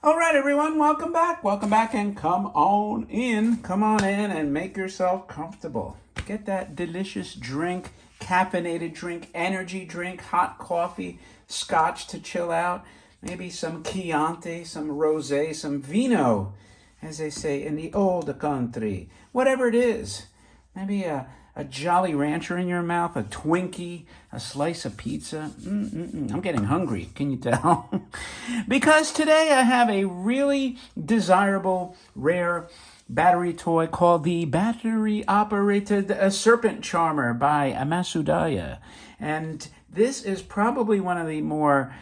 All right, everyone, welcome back. Welcome back, and come on in. Come on in and make yourself comfortable. Get that delicious drink, caffeinated drink, energy drink, hot coffee, scotch to chill out, maybe some Chianti, some rosé, some vino, as they say in the old country. Whatever it is, maybe a Jolly Rancher in your mouth, a Twinkie, a slice of pizza. I'm getting hungry, can you tell? Because today I have a really desirable, rare battery toy called the battery-operated Serpent Charmer by Masudaya. And this is probably one of the more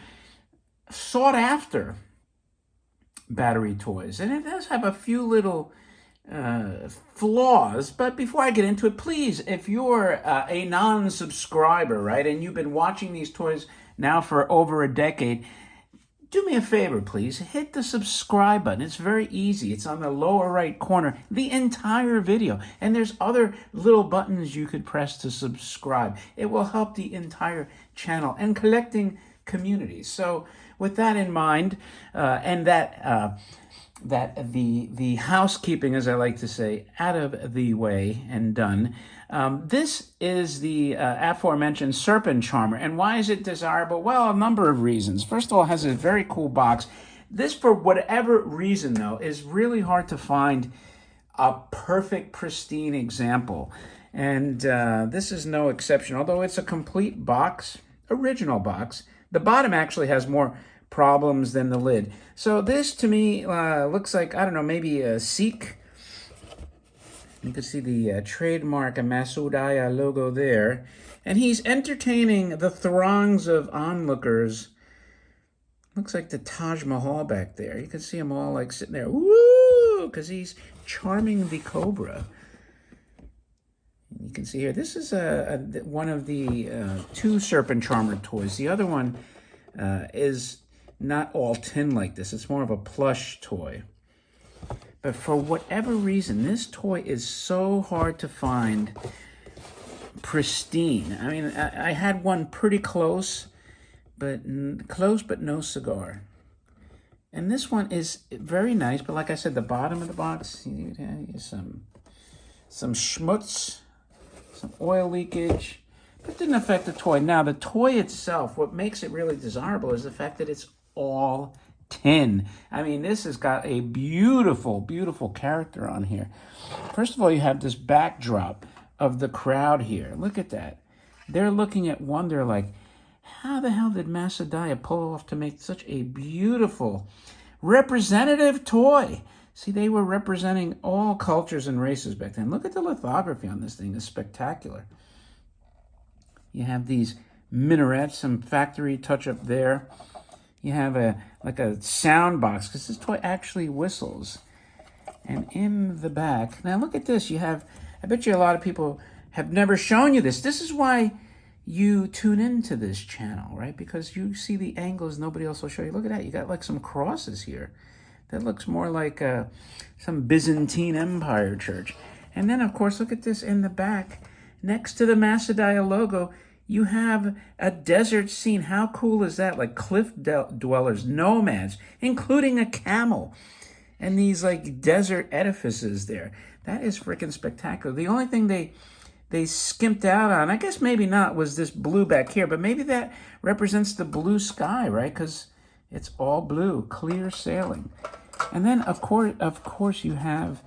sought-after battery toys. And it does have a few little flaws, but before I get into it, please, if you're a non-subscriber, right, and you've been watching these toys now for over a decade, do me a favor, please. Hit the subscribe button. It's very easy. It's on the lower right corner, the entire video. And there's other little buttons you could press to subscribe. It will help the entire channel and collecting community. So with that in mind, and that the housekeeping, as I like to say, out of the way and done. This is the aforementioned Serpent Charmer. And why is it desirable? Well, a number of reasons. First of all, it has a very cool box. This, for whatever reason, though, is really hard to find a perfect, pristine example. And this is no exception. Although it's a complete box, original box, the bottom actually has more problems than the lid. So this to me looks like, I don't know, maybe a Sikh. You can see the trademark Masudaya logo there. And he's entertaining the throngs of onlookers. Looks like the Taj Mahal back there. You can see them all like sitting there, woo, because he's charming the cobra. You can see here, this is one of the two Serpent Charmer toys. The other one is not all tin like this. It's more of a plush toy. But for whatever reason, this toy is so hard to find pristine. I mean, I had one pretty close, but no cigar. And this one is very nice, but like I said, the bottom of the box, you have some schmutz, some oil leakage. That didn't affect the toy. Now, the toy itself, what makes it really desirable is the fact that it's all tin. I mean, this has got a beautiful, beautiful character on here. First of all, you have this backdrop of the crowd here. Look at that. They're looking at wonder like, how the hell did Masudaya pull off to make such a beautiful, representative toy? See, they were representing all cultures and races back then. Look at the lithography on this thing. It's spectacular. You have these minarets, some factory touch-up there. You have like a sound box, because this toy actually whistles. And in the back, now look at this. You have, I bet you a lot of people have never shown you this. This is why you tune into this channel, right? Because you see the angles nobody else will show you. Look at that. You got like some crosses here. That looks more like some Byzantine Empire church. And then, of course, look at this in the back. Next to the Masudaya logo, you have a desert scene. How cool is that? Like cliff dwellers, nomads, including a camel. And these like desert edifices there. That is freaking spectacular. The only thing they skimped out on, I guess maybe not, was this blue back here. But maybe that represents the blue sky, right? Because it's all blue, clear sailing. And then, of course, you have,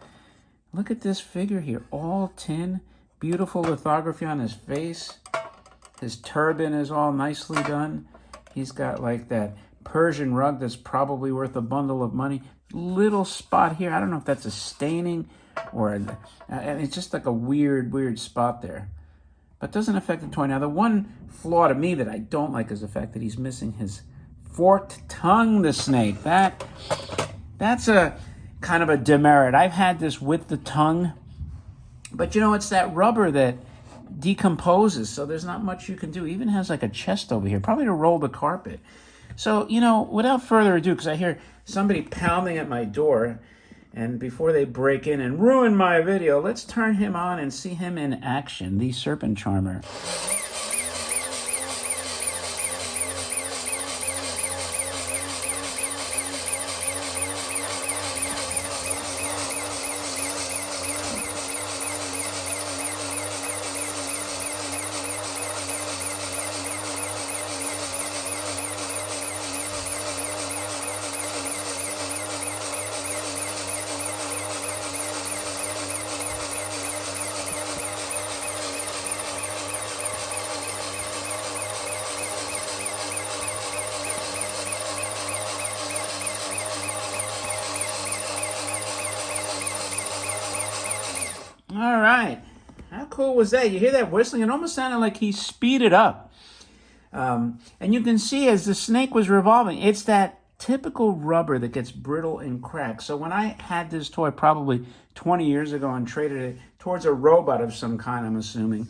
look at this figure here, all tin, beautiful lithography on his face. His turban is all nicely done. He's got like that Persian rug that's probably worth a bundle of money. Little spot here. I don't know if that's a staining or and it's just like a weird spot there. But doesn't affect the toy. Now, the one flaw to me that I don't like is the fact that he's missing his forked tongue, the snake. That's a kind of a demerit. I've had this with the tongue. But, you know, it's that rubber that decomposes, so there's not much you can do. Even has like a chest over here, probably to roll the carpet. So, you know, without further ado, because I hear somebody pounding at my door, and before they break in and ruin my video, let's turn him on and see him in action, the Serpent Charmer. All right. How cool was that? You hear that whistling? It almost sounded like he speeded up. And you can see as the snake was revolving, it's that typical rubber that gets brittle and cracked. So when I had this toy probably 20 years ago and traded it towards a robot of some kind, I'm assuming,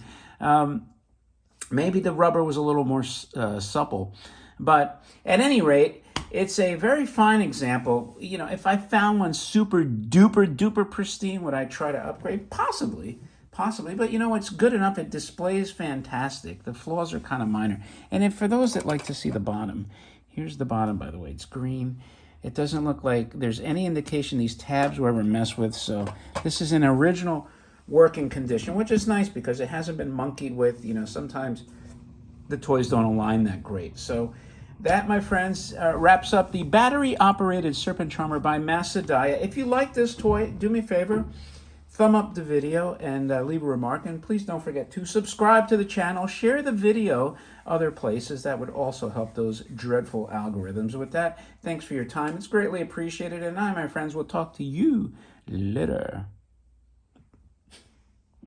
maybe the rubber was a little more supple. But at any rate, it's a very fine example. You know, if I found one super duper duper pristine, would I try to upgrade? Possibly. But you know, it's good enough. It displays fantastic. The flaws are kind of minor. And if, for those that like to see the bottom, here's the bottom, by the way. It's green. It doesn't look like there's any indication these tabs were ever messed with. So this is an original working condition, which is nice because it hasn't been monkeyed with. You know, sometimes the toys don't align that great. So that, my friends, wraps up the battery-operated Serpent Charmer by Masudaya. If you like this toy, do me a favor, thumb up the video and leave a remark. And please don't forget to subscribe to the channel. Share the video other places. That would also help those dreadful algorithms. With that, thanks for your time. It's greatly appreciated. And I, my friends, will talk to you later.